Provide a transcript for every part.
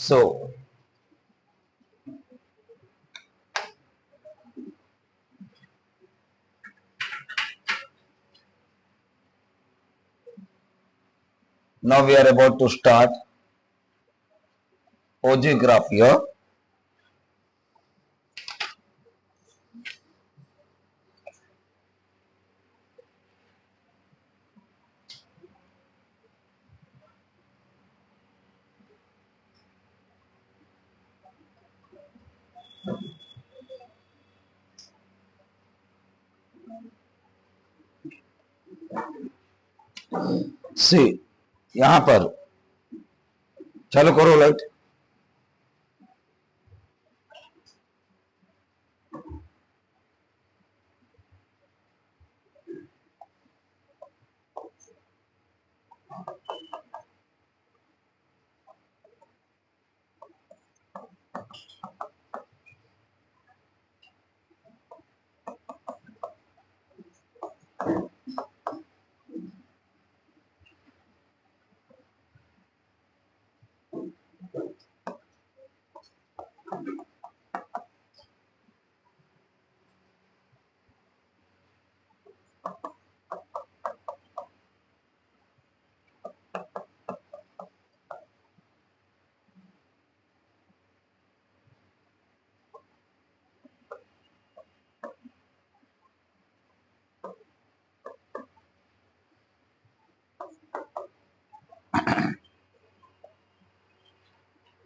So now we are about to start OG graph here. See, यहां पर चलो करो लाइट.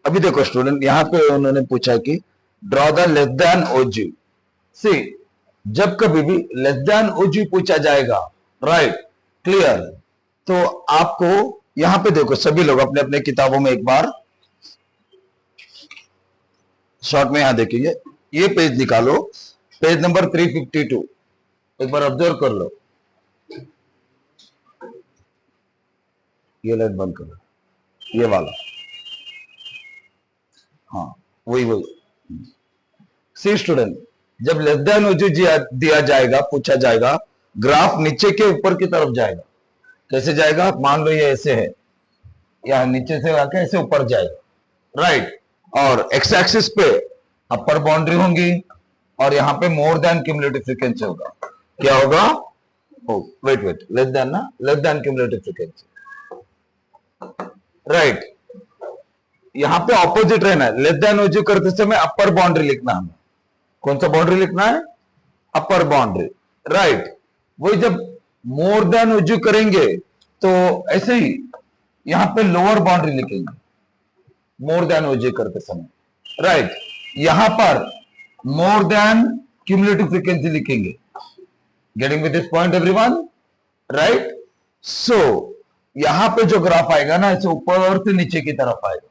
अभी देखो स्टूडेंट, यहां पे उन्होंने पूछा कि ड्रॉ द लेस देन ओजी. सी, जब कभी भी लेस देन ओजी पूछा जाएगा, राइट, क्लियर, तो आपको यहां पे देखो सभी लोग अपने अपने किताबों में एक बार शॉर्ट में यहां देखेंगे, ये पेज निकालो, पेज नंबर 352, एक बार ऑब्जर्व कर लो. ये लाइट बंद करो, ये वाला, हाँ वही वही. सी स्टूडेंट, जब लेस देन ओजी दिया जाएगा, पूछा जाएगा, ग्राफ नीचे के ऊपर की तरफ जाएगा. कैसे जाएगा? मान लो ये ऐसे है, या नीचे से आके ऐसे ऊपर जाएगा, राइट, और एक्स एक्सिस पे अपर बाउंड्री होंगी और यहां पे मोर देन क्यूमुलेटिव फ्रीक्वेंसी होगा. क्या होगा? हो, वेट वेट, लेस देन ना, less than cumulative frequency, right. यहां पे ऑपोजिट रहना है. लेस देन ओजी करते समय अपर बाउंड्री लिखना है. कौन सा बाउंड्री लिखना है? अपर बाउंड्री, राइट. वही जब मोर देन ओजी करेंगे तो ऐसे ही यहां पे लोअर बाउंड्री लिखेंगे मोर देन ओजी करते समय, राइट. यहां पर मोर देन क्यूमुलेटिव फ्रीक्वेंसी लिखेंगे. Getting with this point everyone, right. So यहां पे जो ग्राफ आएगा ना, ऐसे ऊपर से नीचे की तरफ आएगा.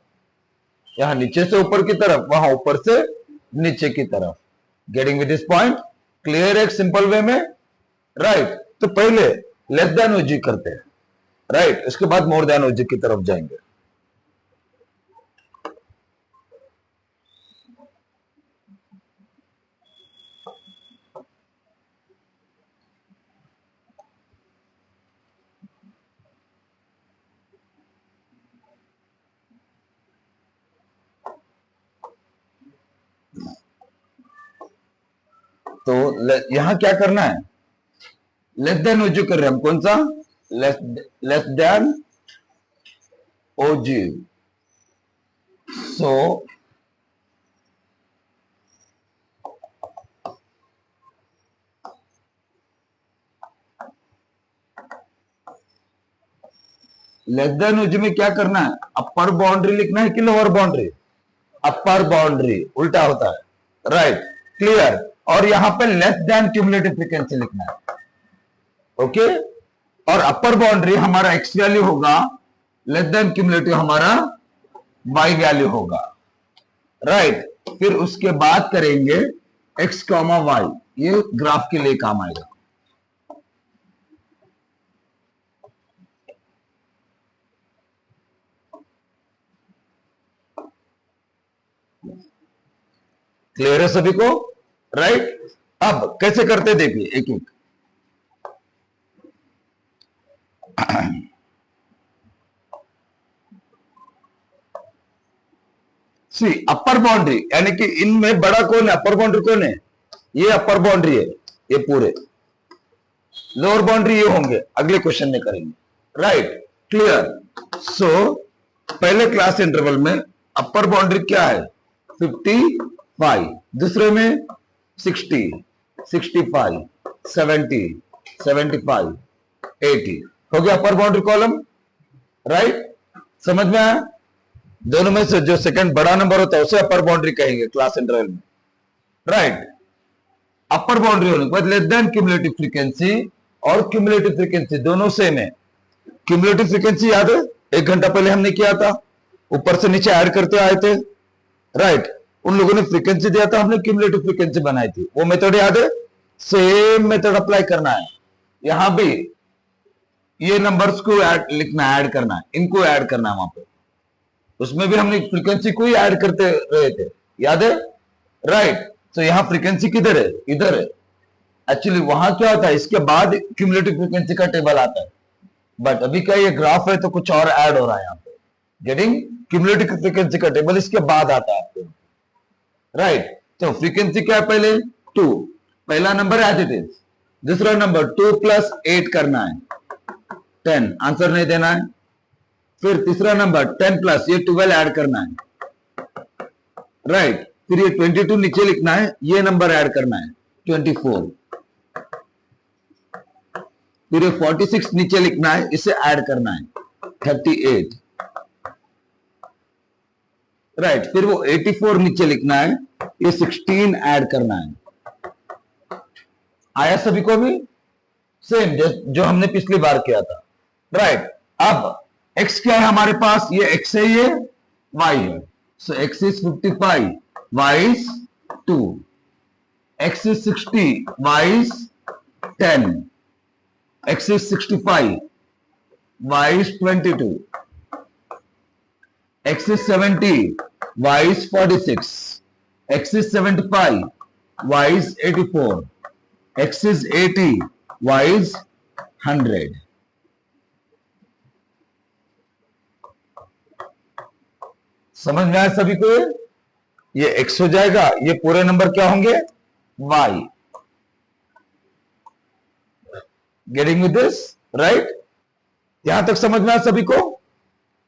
यहां नीचे से ऊपर की तरफ, वहां ऊपर से नीचे की तरफ. Getting with this point, clear, एक सिंपल वे में, राइट. तो पहले लेस देन ओजी करते हैं, राइट, इसके बाद मोर देन ओजी की तरफ जाएंगे. तो यहां क्या करना है? लेस देन ओजी कर रहे हैं हम. कौन सा? लेस देन ओजी. सो लेस देन ओजी में क्या करना है? अपर बाउंड्री लिखना है कि लोअर बाउंड्री? अपर बाउंड्री, उल्टा होता है, राइट, क्लियर. और यहां पे लेस देन क्यूमुलेटिव फ्रीक्वेंसी लिखना है, ओके. और अपर बाउंड्री हमारा एक्स वैल्यू होगा, लेस देन क्यूमुलेटिव हमारा वाई वैल्यू होगा, राइट. फिर उसके बाद करेंगे एक्स कॉमा वाई. ये ग्राफ के लिए काम आएगा. क्लियर है सभी को, राइट. अब कैसे करते देखिए एक एक. सी अपर बाउंड्री यानी कि इनमें बड़ा कौन है, अपर बाउंड्री कौन है, ये अपर बाउंड्री है, ये पूरे लोअर बाउंड्री ये होंगे, अगले क्वेश्चन में करेंगे, राइट क्लियर। सो पहले क्लास इंटरवल में अपर बाउंड्री क्या है 55, दूसरे में 60, 65, 70, 75, 80 हो गया अपर बाउंड्री कॉलम, राइट। समझ में आया, दोनों में से जो सेकंड बड़ा नंबर होता है उसे अपर बाउंड्री कहेंगे क्लास इंटरवल में, राइट। अपर बाउंड्री होने के बाद लेस देन क्यूमुलेटिव फ्रीक्वेंसी और क्यूमुलेटिव फ्रीक्वेंसी दोनों सेम है। क्यूमुलेटिव फ्रीक्वेंसी याद है 1 घंटा पहले हमने किया था, ऊपर से नीचे ऐड करते आए थे, राइट। उन लोगों ने फ्रीक्वेंसी दिया था, हमने क्यूमुलेटिव फ्रीक्वेंसी बनाई थी, वो मेथड याद है, सेम मेथड अप्लाई करना है यहां भी। ये नंबर्स को लिखना है, ऐड करना है, इनको ऐड करना है वहां पे, उसमें भी हमने फ्रीक्वेंसी को ही ऐड करते रहे थे, याद है, राइट। तो यहां फ्रीक्वेंसी किधर है, इधर है। एक्चुअली वहां क्या होता है, इसके बाद क्यूमुलेटिव फ्रीक्वेंसी का टेबल आता है, बट अभी क्या ये ग्राफ है तो कुछ और ऐड हो रहा है यहाँ पे, गेटिंग क्यूमुलेटिव फ्रीक्वेंसी का टेबल इसके बाद आता है आपको, राइट। तो फ्रीक्वेंसी क्या है पहले 2, पहला नंबर एज इट इज, दूसरा नंबर 2 + 8 करना है 10, आंसर नहीं देना है। फिर तीसरा नंबर 10 प्लस ये 12 ऐड करना है, राइट। फिर ये 22 नीचे लिखना है, ये नंबर ऐड करना है 24। फिर ये 46 नीचे लिखना है, इसे ऐड करना है 38, राइट। फिर वो 84 नीचे लिखना है, ये 16 ऐड करना है। आया सभी को भी सेम जो हमने पिछली बार किया था, राइट। अब x क्या है हमारे पास, ये x है, ये y है, सो x is 55, y is 2, x is 60, y is 10, x is 65, y is 22, x is 70, y is 46, x is 75, y is 84, x is 80, y is 100। समझ में आया सभी को, ये x हो जाएगा, ये पूरे नंबर क्या होंगे y। Getting with this, right. यहां तक समझ में आया सभी को,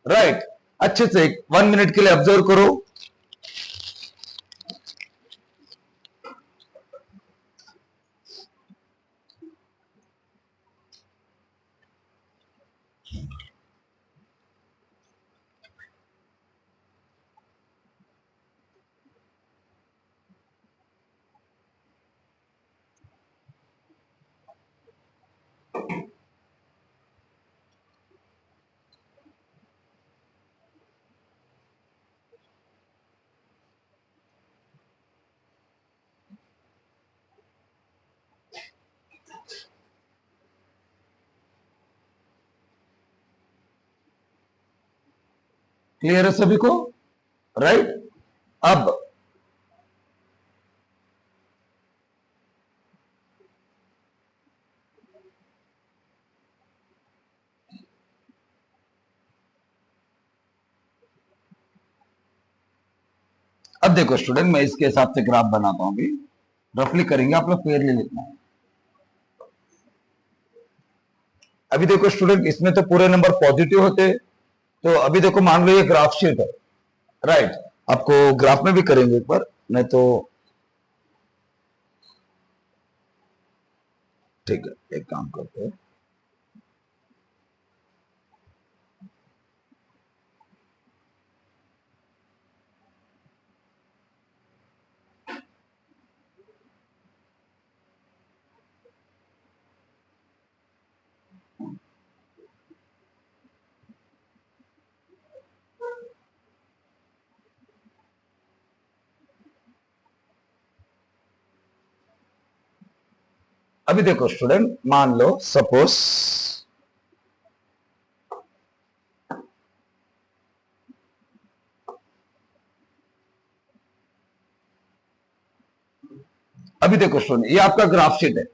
राइट। अच्छे से 1 मिनट के लिए ऑब्जर्व करो। क्लियर है सभी को, राइट। अब देखो स्टूडेंट, मैं इसके हिसाब से ग्राफ बनाता हूं, अभी रफली करेंगे, आप लोग फेयरली लिखना है। अभी देखो स्टूडेंट, इसमें तो पूरे नंबर पॉजिटिव होते, तो अभी देखो मान लो ये ग्राफ शीट है, राइट। आपको ग्राफ में भी करेंगे एक बार, नहीं तो ठीक है, एक काम करते हैं, अभी देखो स्टूडेंट, मान लो सपोज अभी देखो स्टूडेंट, ये आपका ग्राफ शीट है।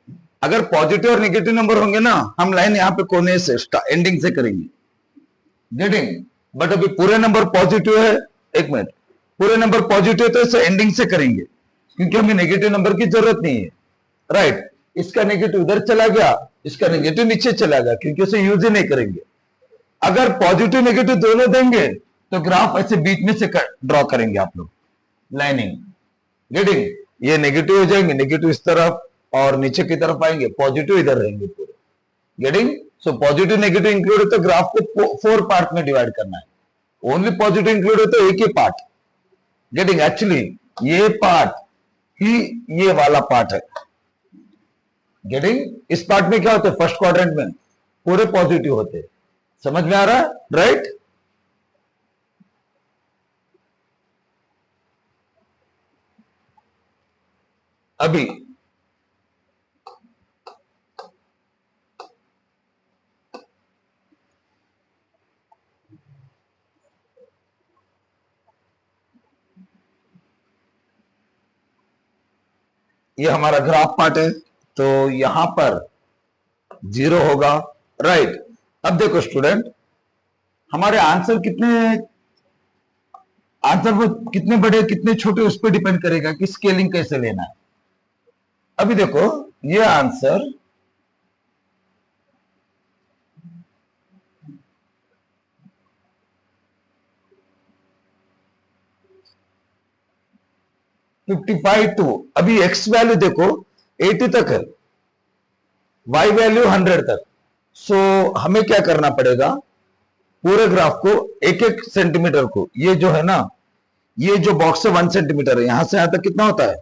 अगर पॉजिटिव और नेगेटिव नंबर होंगे ना, हम लाइन यहां पे कोने से एंडिंग से करेंगे, गेटिंग। बट अभी पूरे नंबर पॉजिटिव है, एक मिनट, पूरे नंबर पॉजिटिव तो इसे एंडिंग से करेंगे क्योंकि हमें नेगेटिव नंबर की जरूरत नहीं है, राइट। इसका नेगेटिव उधर चला गया, इसका नेगेटिव नीचे चला गया क्योंकि उसे यूज ही नहीं करेंगे। अगर पॉजिटिव नेगेटिव दोनों देंगे तो ग्राफ ऐसे बीच में से ड्रॉ करेंगे आप लोग, लाइनिंग, गेटिंग। ये नेगेटिव हो जाएंगे, नेगेटिव इस तरफ और नीचे की तरफ आएंगे, पॉजिटिव इधर रहेंगे पूरे, getting. So positive negative include हो तो ग्राफ को 4 पार्ट में डिवाइड करना है, ओनली पॉजिटिव इंक्लूड हो तो एक ही पार्ट, गेटिंग। एक्चुअली ये पार्ट ही ये वाला पार्ट है, गेटिंग। इस पार्ट में क्या होता है, फर्स्ट क्वाड्रेंट में पूरे पॉजिटिव होते हैं, समझ में आ रहा है, राइट। अभी ये हमारा ग्राफ पार्ट है, तो यहां पर 0 होगा, राइट। अब देखो स्टूडेंट, हमारे आंसर वो कितने बड़े कितने छोटे उस पर डिपेंड करेगा कि स्केलिंग कैसे लेना है। अभी देखो ये आंसर टू, अभी एक्स वैल्यू देखो 80 तक है, वाई वैल्यू 100 तक। सो हमें क्या करना पड़ेगा, पूरे ग्राफ को एक एक सेंटीमीटर को, ये जो है ना, ये जो बॉक्स है 1 सेंटीमीटर है, यहां से यहां तक कितना होता है,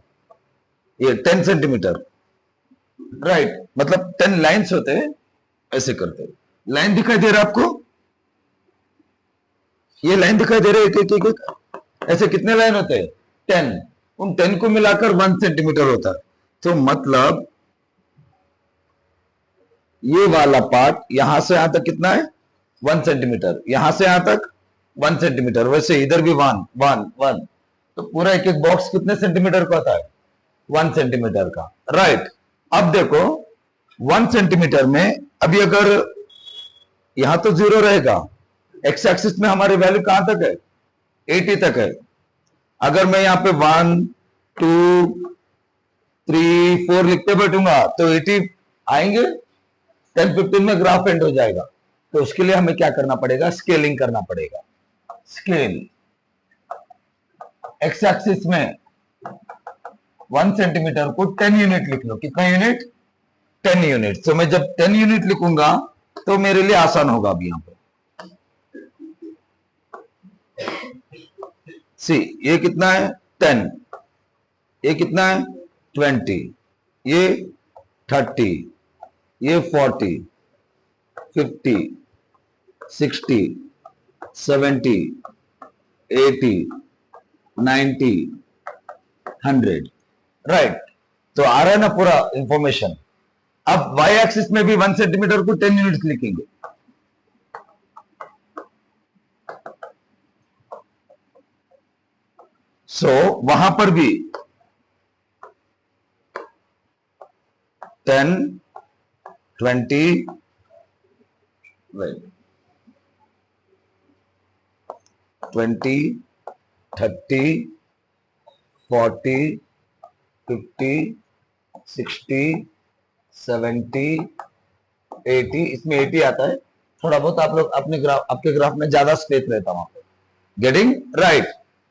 ये 10 सेंटीमीटर, राइट। मतलब 10 लाइन्स होते हैं, ऐसे करते हैं। लाइन दिखाई दे रहा है आपको, ये लाइन दिखाई दे रहा है, एक एक ऐसे कितने लाइन होते हैं, 10। उन 10 को मिलाकर 1 सेंटीमीटर होता है। तो मतलब ये वाला पार्ट यहां से यहां तक कितना है, 1 सेंटीमीटर, यहां से यहां तक 1 सेंटीमीटर, वैसे इधर भी 1 1 1। तो पूरा एक एक बॉक्स कितने सेंटीमीटर का होता है, 1 सेंटीमीटर का, राइट। अब देखो 1 सेंटीमीटर में अभी अगर यहां तो 0 रहेगा, एक्स एक्सिस में हमारी वैल्यू कहां तक है, 80 तक है। अगर मैं यहां पे 1 2 3 4 लिखते बैठूंगा तो 80 आएंगे, 10 15 में ग्राफ एंड हो जाएगा। तो उसके लिए हमें क्या करना पड़ेगा, स्केलिंग करना पड़ेगा। स्केल एक्स एक्सिस में 1 सेंटीमीटर को 10 यूनिट लिख लो, कितना यूनिट, 10 यूनिट। तो मैं जब 10 यूनिट लिखूंगा तो मेरे लिए आसान होगा। अभी यहां पर सी, ये कितना है 10, ये कितना है 20, ये 30, ये 40 50 60 70 80 90 100, राइट। तो आ रहा है ना पूरा इंफॉर्मेशन। अब वाई एक्सिस में भी 1 सेंटीमीटर को 10 यूनिट्स लिखेंगे। सो वहां पर भी 10 20 20 30 40 50 60 70 80, इसमें 80 आता है, थोड़ा बहुत आप लोग अपने ग्राफ, आपके ग्राफ में ज्यादा स्पेस रहता वहां पे, गेटिंग, राइट।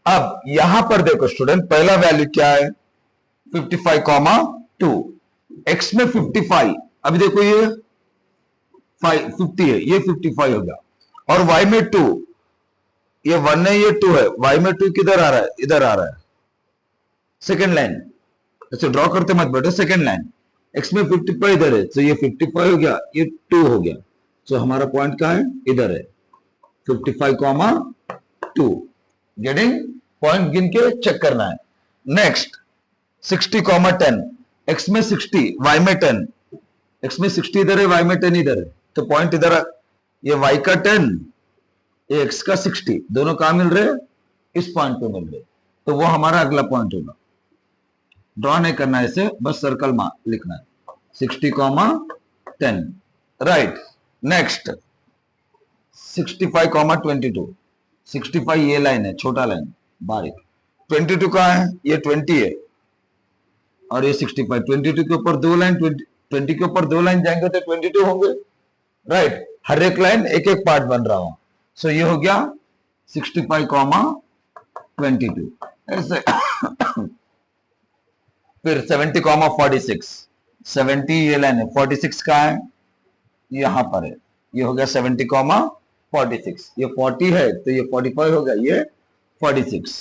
अब यहां पर देखो स्टूडेंट, पहला वैल्यू क्या है, 55,2, एक्स में 55, अभी देखो ये 50 है, ये 55 हो गया, और वाई में 2, ये 1 है, ये 2 है, वाई में 2 किधर आ रहा है, इधर आ रहा है, सेकेंड लाइन, ऐसे ड्रॉ करते मत बैठो, सेकेंड लाइन, एक्स में 55 इधर है, तो ये 55 हो गया, ये 2 हो गया, तो हमारा पॉइंट कहां है, इधर है, 55,2, गेटिंग। पॉइंट गिन के चेक करना है। नेक्स्ट 60,10, एक्स में 60, वाई में 10, एक्स में 60 इधर है, वाई में 10 इधर है, तो पॉइंट इधर, ये वाई का 10, ये एक्स का 60, दोनों कहां मिल रहे हैं, इस पॉइंट पे मिल रहे, तो वो हमारा अगला पॉइंट होगा। ड्रॉ नहीं करना है इसे, बस सर्कल में लिखना है, 60,10, राइट। नेक्स्ट 65,22, 65 ये लाइन है, छोटा लाइन बारीक, 22 कहाँ है? ये 20 है और ये 65। 22 के ऊपर दो लाइन, 20 के ऊपर दो लाइन जाएंगे तो 22 होंगे, राइट। हर एक लाइन एक एक पार्ट बन रहा हूं, सो ये हो गया 65,22 ऐसे। फिर 70,46, 70 ये लाइन है, 46 कहाँ है? यहां पर है, ये हो गया 70,46। ये 40 है तो ये 45 हो गया, ये 46।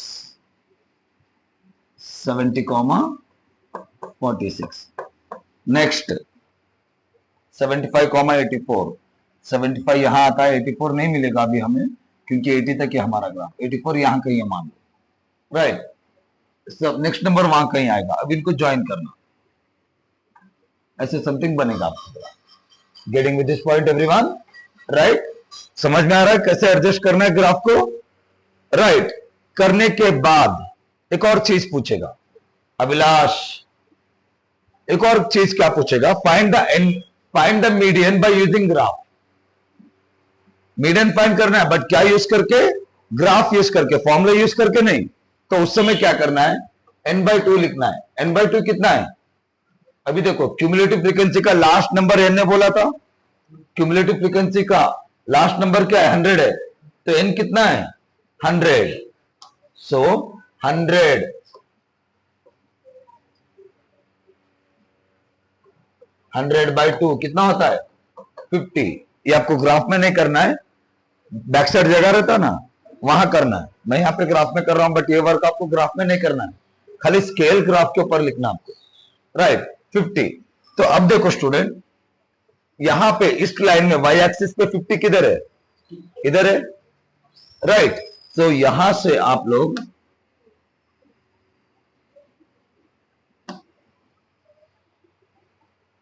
70,46। नेक्स्ट 75,84। 75 यहां आता है, 84 नहीं मिलेगा अभी हमें क्योंकि 80 तक ही हमारा ग्राफ, 84 यहां कहीं है मान लो, राइट। नेक्स्ट नंबर वहां कहीं आएगा, अब इनको ज्वाइन करना, ऐसे समथिंग बनेगा आपको। Getting with this point everyone, right. समझ में आ रहा है कैसे एडजस्ट करना है ग्राफ को, राइट। करने के बाद एक और चीज पूछेगा अभिलाष, एक और चीज क्या पूछेगा? Find the median by using graph. Median find करना है, बट क्या यूज करके? ग्राफ यूज करके, फॉर्मूला यूज करके नहीं। तो उस समय क्या करना है? n/2 लिखना है। n/2 कितना है? अभी देखो क्यूमुलेटिव फ्रीक्वेंसी का लास्ट नंबर n ने बोला था, क्यूमुलेटिव फ्रीक्वेंसी का लास्ट नंबर क्या है? 100 है, तो n कितना है? 100। सो 100/2 कितना होता है? 50। ये आपको ग्राफ में नहीं करना है, बैक साइड जगह रहता ना वहां करना है। मैं यहाँ पे ग्राफ में कर रहा हूं, बट ये वर्क आपको ग्राफ में नहीं करना है, खाली स्केल ग्राफ के ऊपर लिखना आपको, राइट। 50। तो अब देखो स्टूडेंट, यहां पे इस लाइन में वाई एक्सिस पे 50 किधर है? इधर है, राइट। तो यहां से आप लोग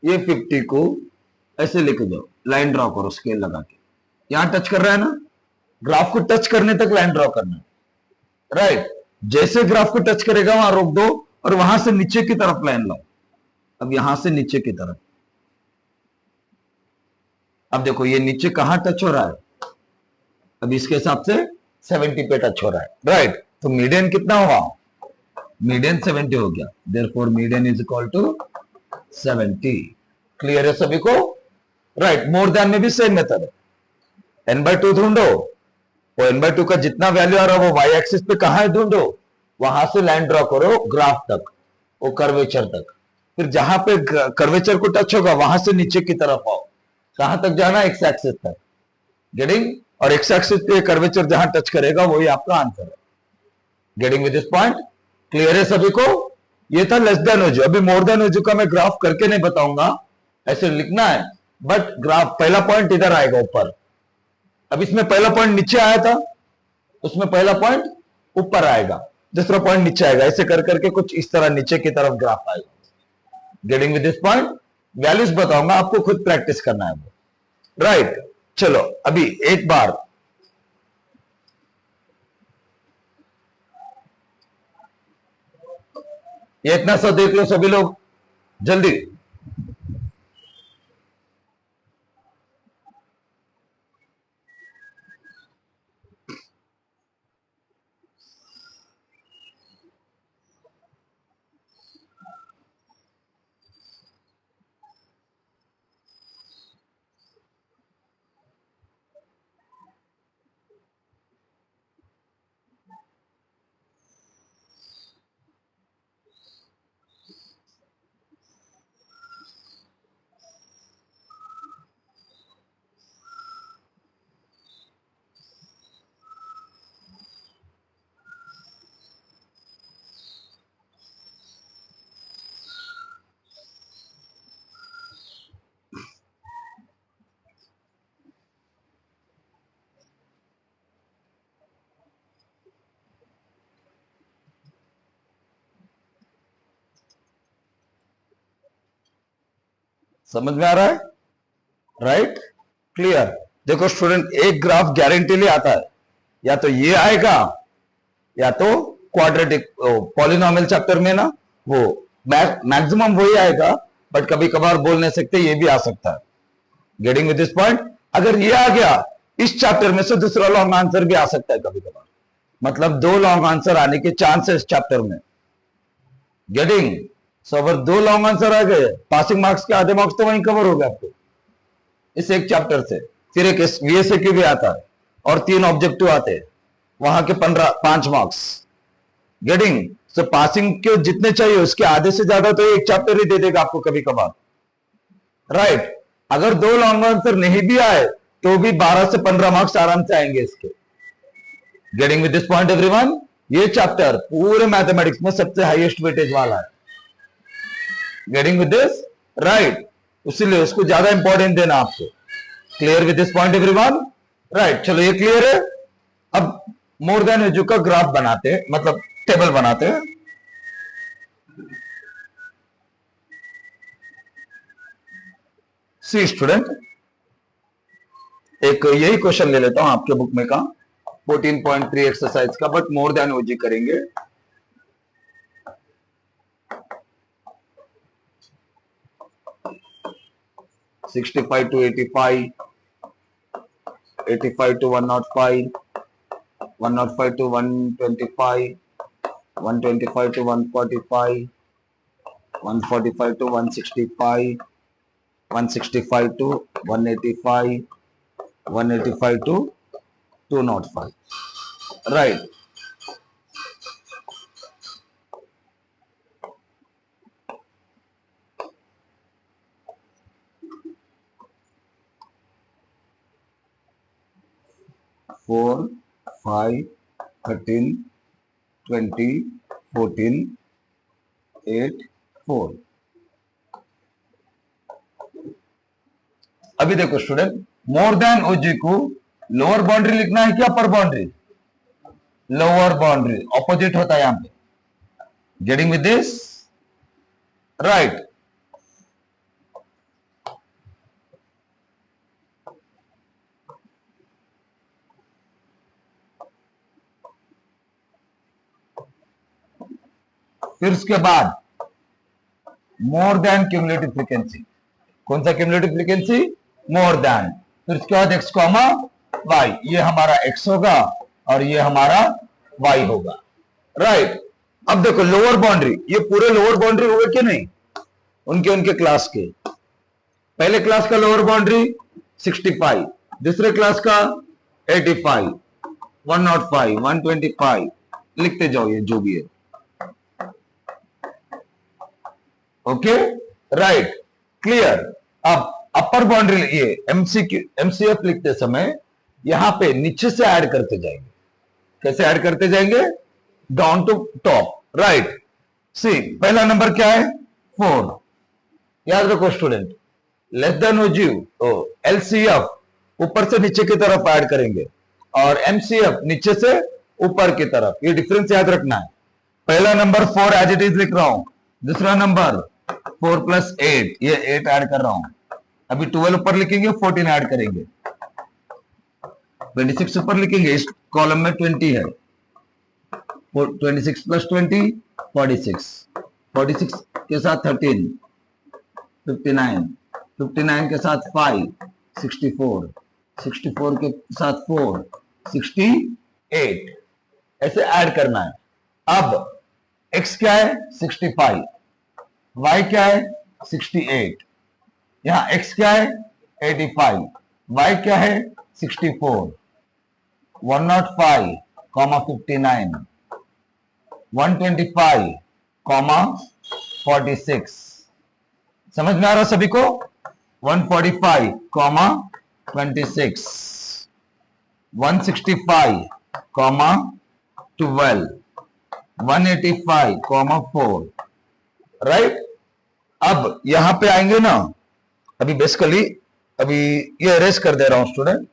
ये 50 को ऐसे लेके जाओ, लाइन ड्रॉ करो स्केल लगा के। यहां टच कर रहा है ना, ग्राफ को टच करने तक लाइन ड्रॉ करना है, राइट। जैसे ग्राफ को टच करेगा वहां रोक दो और वहां से नीचे की तरफ लाइन लाओ। अब यहां से नीचे की तरफ, अब देखो ये नीचे कहां टच हो रहा है? अब इसके हिसाब से 70 पे टच हो रहा है, राइट। तो मीडियन कितना हुआ? मीडियन 70 हो गया, therefore median is equal to 70। Clear है सभी को, राइट। मोर देन में भी सेम मेथड है, n/2 ढूंढो, वो n/2 का जितना वैल्यू आ रहा है वो y एक्सिस पे कहां है ढूंढो, वहां से लाइन ड्रॉ करो ग्राफ तक, वो कर्वेचर तक। फिर जहां पे कर्वेचर को टच होगा वहां से नीचे की तरफ आओ, कहां तक जाना? एक्स एक्सिस तक, गेटिंग। और एक्स एक्सिस पे कर्वेचर जहां टच करेगा वही आपका आंसर है। Getting with this point, clear है सभी को? ये था लेस देन ओजू। अभी मोर देन ओजू का मैं ग्राफ करके नहीं बताऊंगा, ऐसे लिखना है, बट ग्राफ पहला पॉइंट इधर आएगा ऊपर। अब इसमें पहला पॉइंट नीचे आया था, उसमें पहला पॉइंट ऊपर आएगा, दूसरा पॉइंट नीचे आएगा, ऐसे कर करके कुछ इस तरह नीचे की तरफ ग्राफ आएगा। Getting with this point, values बताऊंगा आपको, खुद प्रैक्टिस करना है वो, राइट। चलो अभी एक बार ये इतना सा देख लो सभी लोग जल्दी। समझ में आ रहा है, राइट, क्लियर। देखो स्टूडेंट, एक ग्राफ गारंटीली आता है, या तो ये आएगा या तो क्वाड्रेटिक पॉलिनोमियल चैप्टर में ना वो मैक्सिमम वही आएगा, बट कभी कभार बोल नहीं सकते, ये भी आ सकता है। गेटिंग विद दिस पॉइंट, अगर ये आ गया इस चैप्टर में से दूसरा लॉन्ग आंसर भी आ सकता है कभी कभार, मतलब 2 लॉन्ग आंसर आने के चांसेस चैप्टर में। गेटिंग? सो अगर 2 लॉन्ग आंसर आ गए, पासिंग मार्क्स के आधे मार्क्स तो वहीं कवर हो गए आपको इस एक चैप्टर से। फिर एक वीएसए भी आता है और 3 ऑब्जेक्टिव आते हैं, वहां के 5 मार्क्स। गेटिंग? सो पासिंग के जितने चाहिए उसके आधे से ज्यादा तो एक चैप्टर ही दे देगा आपको कभी कभार, राइट? अगर 2 लॉन्ग आंसर नहीं भी आए तो भी 12 से 15 मार्क्स आराम से आएंगे इसके। Getting with this point everyone? ये चैप्टर पूरे मैथमेटिक्स में सबसे हाईएस्ट वेटेज वाला है। Getting with this? राइट, इसीलिए उसको ज्यादा इंपॉर्टेंट देना आपको। Clear with this point everyone? Right, चलो ये क्लियर है। अब मोर देन एजू का ग्राफ बनाते हैं, मतलब टेबल बनाते हैं। सी स्टूडेंट, एक यही क्वेश्चन ले लेता हूं आपके बुक में का 14.3 एक्सरसाइज का, बट मोर देन ओजी करेंगे। $65 to 85, 85 to 105, 105 to 125, 125 to 145, 145 to 165, 165 to 185, 185 to 205, right? Four, 5, 13, 20, 14, 8, 4। अभी देखो स्टूडेंट, मोर देन ओजी को लोअर बाउंड्री लिखना है क्या अपर बाउंड्री? लोअर बाउंड्री, ऑपोजिट होता है यहां पे। Getting with this? राइट। फिर उसके बाद मोर देन क्यूमुलेटिव फ्रीक्वेंसी। कौन सा क्यूमुलेटिव फ्रीक्वेंसी? More than. फिर उसके बाद एक्स कॉमा वाई, ये हमारा एक्स होगा और ये हमारा वाई होगा, राइट? अब देखो लोअर बाउंड्री, ये पूरे लोअर बाउंड्री हुए कि नहीं उनके उनके क्लास के। पहले क्लास का लोअर बाउंड्री 65, दूसरे क्लास का 85, 105, 125, लिखते जाओ ये जो भी है, ओके, राइट, क्लियर। अब अपर बाउंड्री ये एमसीएफ लिखते समय यहां पे नीचे से ऐड करते जाएंगे। कैसे ऐड करते जाएंगे? Down to top, right. See पहला नंबर क्या है? 4। याद रखो student, less than ogive LCF ऊपर से नीचे की तरफ ऐड करेंगे और एमसीएफ नीचे से ऊपर की तरफ। ये डिफरेंस याद रखना है। पहला नंबर 4 एज इट इज लिख रहा हूं, दूसरा नंबर 4 + 8, ये 8 ऐड कर रहा हूं। अभी 12 ऊपर लिखेंगे, 14 ऐड करेंगे, 26 ऊपर लिखेंगे, इस कॉलम में 20 है, 26 + 20 46, 46 के साथ 13 59, 59 के साथ 5 64, 64 के साथ 4 68, ऐसे ऐड करना है। अब x क्या है? 65, y क्या है? 68, यहां x क्या है? 85, y क्या है? 64, 105, 59, 125, 46। समझ में आ रहा सभी को? 145, 26, 165, 12, 185, 4, राइट। अब यहां पे आएंगे ना, अभी बेसिकली अभी ये अरेस्ट कर दे रहा हूं स्टूडेंट,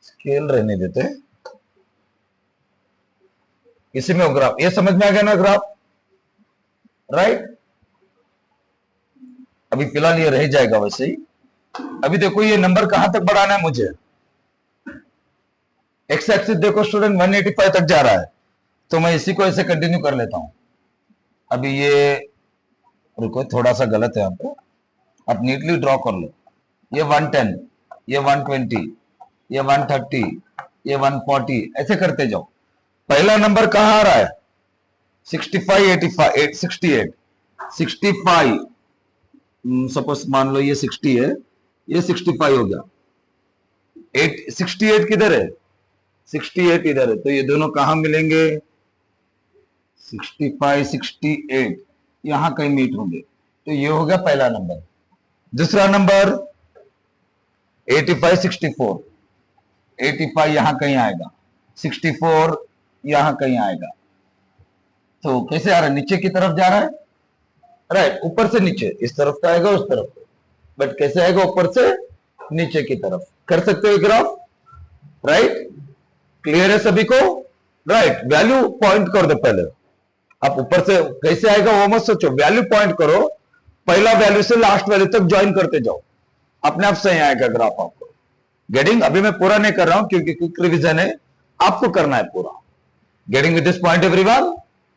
स्केल रहने देते, इसी में ग्राफ, ये समझ में आ गया ना ग्राफ, राइट। अभी फिलहाल ये रह जाएगा वैसे ही। अभी देखो ये नंबर कहां तक बढ़ाना है मुझे। एक्स एक्सिस देखो स्टूडेंट 185 तक जा रहा है, तो मैं इसी को ऐसे कंटिन्यू कर लेता हूं। अभी ये रुको, थोड़ा सा गलत है यहाँ पे, आप नीटली ड्रॉ कर लो। ये 110, ये 120, ये 130, ये 140, ऐसे करते जाओ। पहला नंबर कहां आ रहा है? 65, 85, 68, 65, सपोज मान लो ये 60 है, ये 65 हो गया। 68 किधर है? 68 इधर है, तो ये दोनों कहां मिलेंगे? 65, 68 यहां कहीं मीट होंगे, तो ये हो गया पहला नंबर। दूसरा नंबर 85, 64, 85 यहां कहीं आएगा, 64 यहां कहीं आएगा। तो कैसे आ रहा है? नीचे की तरफ जा रहा है, राइट, ऊपर से नीचे, इस तरफ का आएगा उस तरफ, बट कैसे आएगा? ऊपर से नीचे की तरफ। कर सकते हो ग्राफ, राइट? क्लियर है सभी को? राइट, वैल्यू पॉइंट कर दो पहले। आप ऊपर से कैसे आएगा वो मत सोचो, वैल्यू पॉइंट करो, पहला वैल्यू से लास्ट वैल्यू तक ज्वाइन करते जाओ, अपने आप सही आएगा ग्राफ आपको। गेटिंग? अभी मैं पूरा नहीं कर रहा हूं क्योंकि क्विक रिवीजन है, आपको करना है पूरा। Getting with this point everyone?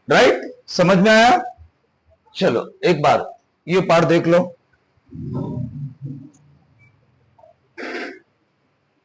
Right, समझ में आया? चलो एक बार ये पार्ट देख लो।